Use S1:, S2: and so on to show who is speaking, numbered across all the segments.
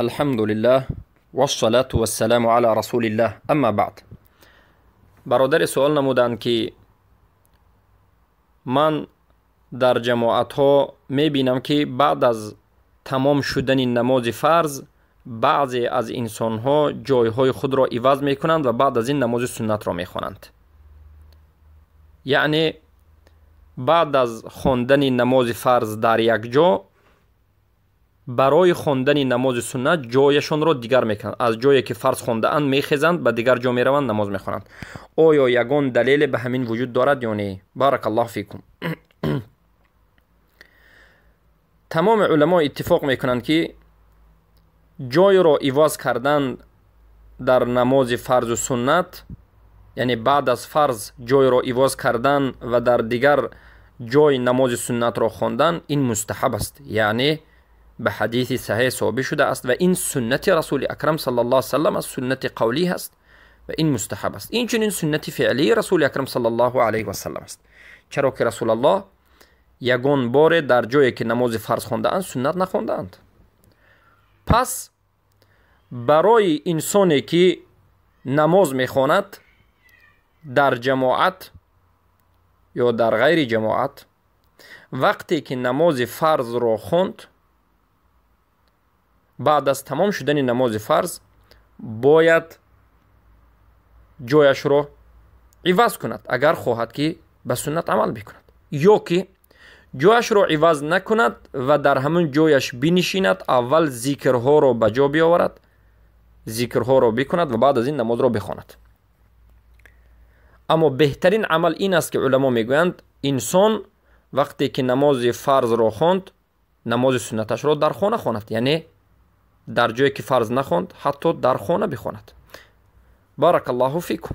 S1: الحمد لله والصلاة والسلام على رسول الله اما بعد. برادر سوال نمودند که من در جماعت ها می بینم که بعد از تمام شدن نماز فرض بعضی از انسان ها جای های خود را عوض می کنند و بعد از این نماز سنت را می خوانند. یعنی بعد از خواندن نماز فرض در یک جا برای خواندن نماز سنت جایشان را دیگر میکنند. از جایی که فرض خوانده اند میخیزند به دیگر جا میروند نماز میخوانند. آیا یگان دلیل به همین وجود دارد یا نه؟ بارک الله فیکم. تمام علما اتفاق میکنند که جای را عوض کردن در نماز فرض و سنت، یعنی بعد از فرض جای را عوض کردن و در دیگر جای نماز سنت را خواندن، این مستحب است، یعنی به حدیث صحیح ثابت شده است و این سنت رسول اکرم صلی الله علیه و سلم است، سنت قولی هست و این مستحب است. این چنین سنت فعلی رسول اکرم صلی الله علیه و سلم است، چرا که رسول الله یگان بار در جایی که نماز فرض خوانده اند سنت نخوانده اند. پس برای انسانی که نماز میخواند در جماعت یا در غیر جماعت، وقتی که نماز فرض را خواند بعد از تمام شدن نماز فرض باید جایش را عوض کند اگر خواهد که به سنت عمل بکند، یا که جایش را عوض نکند و در همون جایش بنشیند، اول ذکرها را به جا بیاورد، ذکرها را بکند و بعد از این نماز را بخواند. اما بهترین عمل این است که علما میگویند انسان وقتی که نماز فرض را خواند نماز سنتش را در خانه خواند، یعنی در جایی که فرض نخواند حتی در خانه بخواند. بارک الله فیکم.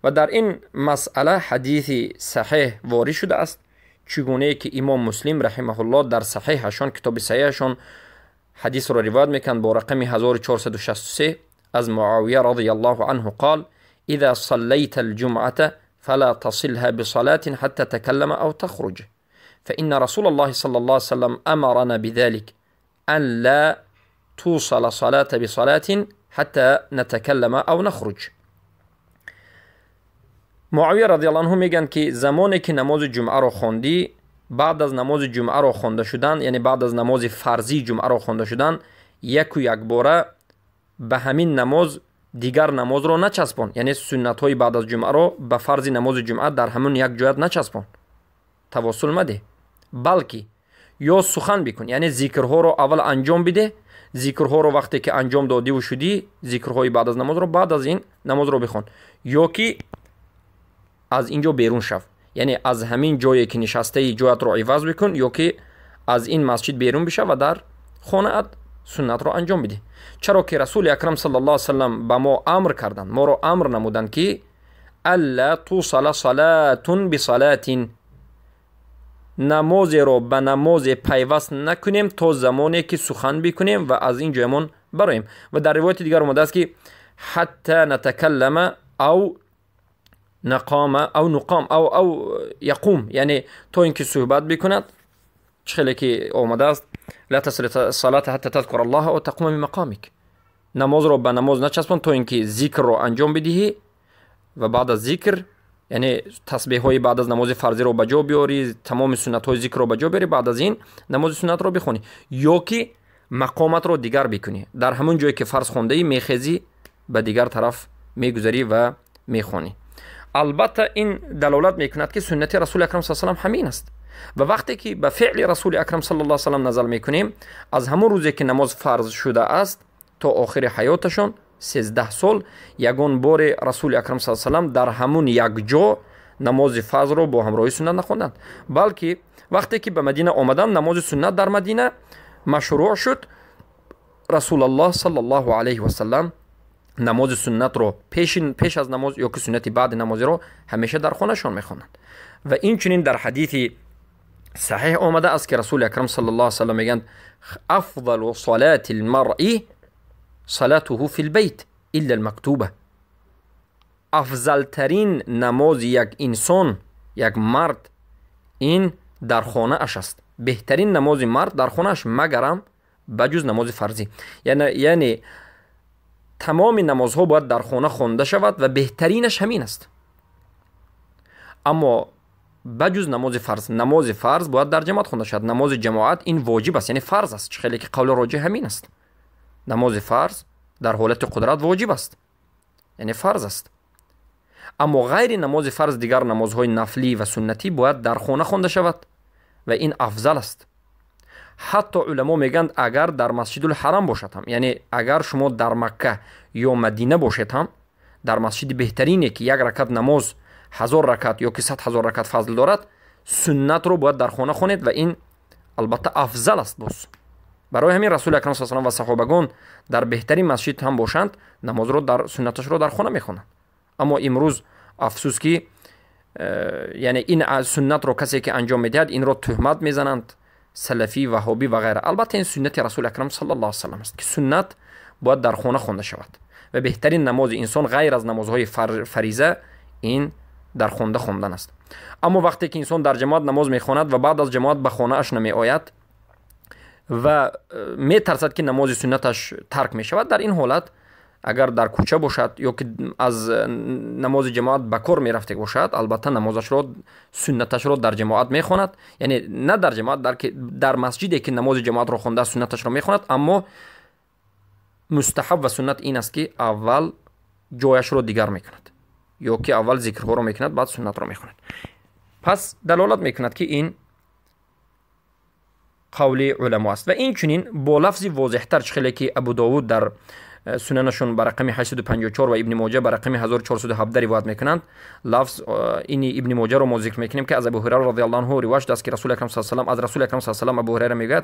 S1: و در این مسئله حدیث صحیح وارد شده است، چگونه که امام مسلم رحمه الله در صحیحشان، کتاب صحیحشان، حدیث را روایت میکنند با رقم 1463 از معاویه رضی الله عنه قال: اذا صليت الجمعة فلا تصلها بصلاة حتى تكلم او تخرج فإن رسول الله صلى الله عليه وسلم امرنا بذلك ان لا توصل صلاة بصلاة حتى نتكلم او نخرج. معاویه رضی الله عنه میگن که زمانی که نماز جمعه را خواندی، بعد از نماز جمعه را خوانده شدن، یعنی بعد از نماز فرضی جمعه را خوانده شدن، یک و یک باره به همین نماز دیگر نماز را نچسبان، یعنی سنت های بعد از جمعه را به فرض نماز جمعه در همون یک جایت نچسبان، تواصل مده، بلکه یا سخن بکن، یعنی ذکرها را اول انجام بده، ذکرها را وقتی که انجام دادی و شدی ذکرهای بعد از نماز را بعد از این نماز را بخوان، یا که از اینجا بیرون شو، یعنی از همین جایی که نشسته جایت را عوض بکن، یا که از این مسجد بیرون بشه و در خانه سنت را انجام بده. چرا که رسول اکرم صلی الله علیه و سلم به ما امر کردند، ما را امر نمودند که الا توصل صلاة بصلاة، نماز را به نماز پیوست نکنیم تا زمانی که سخن بکنیم و از این جایمون برایم. و در روایت دیگر اومده است که حتی نتکلم او نقام او یقوم، یعنی تا اینکه صحبت بکند، چخیلی که اومده است لا تصل صلاة حتی تذکر الله و تقوم من مقامک، نماز را به نماز نچسبان تا اینکه ذکر را انجام بدهی و بعد از ذکر، یعنی تسبیح های بعد از نماز فرضی را به جا بیاری، تمام سنت های ذکر را به جا بیاری، بعد از این نماز سنت را بخونی، یا که مقامت را دیگر بکنی، در همون جایی که فرض خونده ای میخیزی به دیگر طرف میگذاری و میخونی. البته این دلالت میکند که سنت رسول اکرم صلی الله علیه و سلم همین است و وقتی که به فعل رسول اکرم صلی الله علیه و سلم نظر میکنیم، از همون روزی که نماز فرض شده است تا آخر حیاتشان 13 سال یگان بار رسول اکرم صلی الله علیه و سلم در همون یک جا نماز فرض را با همراهی سنت نخواندند، بلکه وقتی که به مدینه آمدن نماز سنت در مدینه مشروع شد، رسول الله صلی الله علیه و سلم نماز سنت رو پیش از نماز یا که سنت بعد نماز رو همیشه در خانه شان میخوانند. و این چنین در حدیث صحیح آمده است که رسول اکرم صلی الله علیه و سلم میگن افضل صلاة المرء صلاته فی البیت الا المکتوبه، افضل ترین نماز یک انسان، یک مرد، این در خانه اش است. بهترین نماز مرد در خانه اش مگرم بجز نماز فرضی. یعنی تمام نمازها باید در خانه خوانده شود و بهترینش همین است. اما بجز نماز فرض باید در جماعت خوانده شود. نماز جماعت این واجب است، یعنی فرض است. خیلی که قول راجح همین است. نماز فرض در حالت قدرت واجب است، یعنی فرض است. اما غیر نماز فرض دیگر نمازهای نفلی و سنتی باید در خانه خوانده شود و این افضل است. حتی علما میگند اگر در مسجد الحرام باشد هم، یعنی اگر شما در مکه یا مدینه باشید هم، در مسجد بهترینی که یک رکعت نماز 1000 رکعت یا که 100,000 رکعت فضل دارد، سنت رو باید در خانه خوانید و این البته افضل است. باز برای همین رسول اکرم صلی الله علیه و صحابگان در بهترین مسجد هم باشند، نماز رو در سنتش رو در خانه میخوانند. اما امروز افسوس که یعنی این سنت رو کسی که انجام میدهد این رو تهمت میزنند، سلفی، وهابی و غیره. البته این سنت رسول اکرم صلی الله علیه و سلم است که سنت باید در خانه خوانده شود و بهترین نماز انسان غیر از نمازهای فریضه این در خانه خواندن است. اما وقتی که انسان در جماعت نماز میخواند و بعد از جماعت به خانه اش نمی آید و میترسد که نماز سنتش ترک می شود، در این حالت اگر در کوچه باشد یا که از نماز جماعت به کار می رفته باشد، البته نمازش رو سنتش رو در جماعت می خواند، یعنی نه در جماعت، در مسجدی که نماز جماعت رو خونده سنتش رو می خواند. اما مستحب و سنت این است که اول جایش رو دیگر می کند، یا که اول ذکرها رو می کند بعد سنت رو می خواند. پس دلالت می کند که این قول علما است و این چنین با لفظ واضح‌تر خیلی که ابو داود در سننشون بر رقم 854 و ابن ماجه بر رقم 1417 روایت میکنند. لفظ این ابن ماجه رو ما ذکر میکنیم که از ابو هریره رضی الله عنه روایت است که رسول اکرم صلی الله علیه و آله از رسول اکرم صلی الله علیه و آله ابو هریره میگه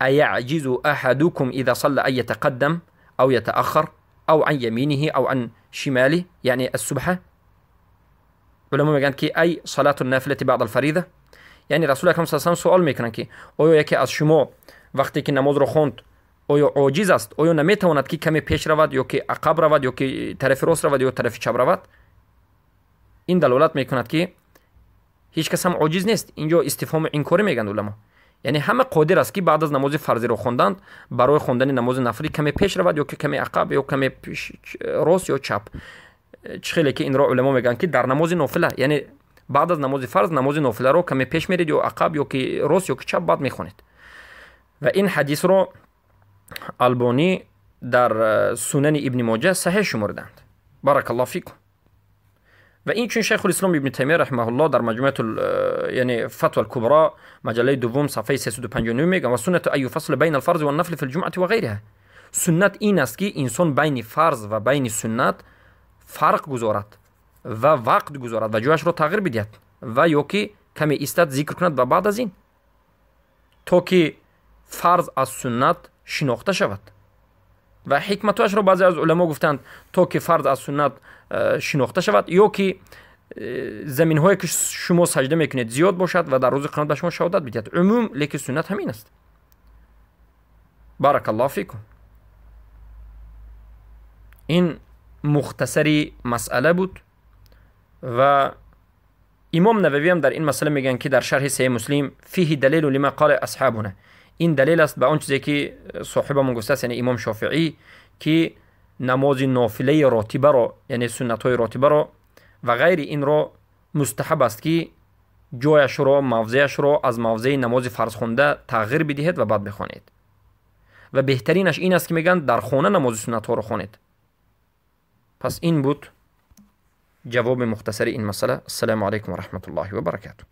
S1: ایعجز احدکم اذا صلى ان يتقدم او يتاخر او عن يمينه او عن شماله، یعنی الصبح. علما میگن که ای صلاه النافله بعد الفریضه، یعنی رسول اکرم صلی الله علیه و آله سوال میکنن که آیا یکی از شما وقتی که نماز رو خوند آیا عاجز است، آیا نمیتواند که کمی پیش رود یا که عقب رود یا که طرف راست رود یا طرف چپ رود؟ این دلالت میکند که هیچ کس هم عاجز نیست. اینجا استفهام انکاری میگن علما، یعنی همه قادر است که بعد از نماز فرضی رو خواندند برای خواندن نماز نفلی کمی پیش رود یا که کمی عقب یا کمی راست یا چپ. خیلی که این را علما میگن که در نماز نافله، یعنی بعد از نماز فرض نماز نافله رو کمی پیش میرید یا عقب یا که راست یا که چپ بعد میخونید. و این حدیث رو البانی در سنن ابن ماجه صحیح شمردند. بارک الله فیکم. و این چون شیخ الاسلام ابن تیمیه رحمه الله در مجموعه یعنی فتوى الكبرى مجله دوم صفحه 359 میگه و سنت ای فصل بین الفرض و النفل فی الجمعه و غیرها. سنت این است که انسان بین فرض و بین سنت فرق گذارد و وقت گذارد و جایش رو تغییر بدهد و یا که کمی ایستاد ذکر کند و بعد از این تا که فرض از سنت شناخته شود. و حکمتش رو بعضی از علما گفتند تا که فرض از سنت شناخته شود یا که زمین هایی که شما سجده میکنید زیاد باشد و در روز قیامت به شما شهادت بدهد. عموم لیکن سنت همین است. بارک الله فیکم. این مختصری مسئله بود و امام نووی هم در این مسئله میگن که در شرح صحیح مسلم فیه دلیل لما قال اصحابنا، این دلیل است به اون چیزی که صاحبمون گفته است، یعنی امام شافعی، که نماز نافله راتبه را یعنی سنت های راتبه را و غیر این را مستحب است که جایش را موضعش را از موضع نماز فرض خونده تغییر بدهید و بعد بخوانید و بهترینش این است که میگن در خانه نماز سنت ها را خوانید. پس این بود جواب مختصر این مسئله. السلام علیکم و رحمت الله و برکاته.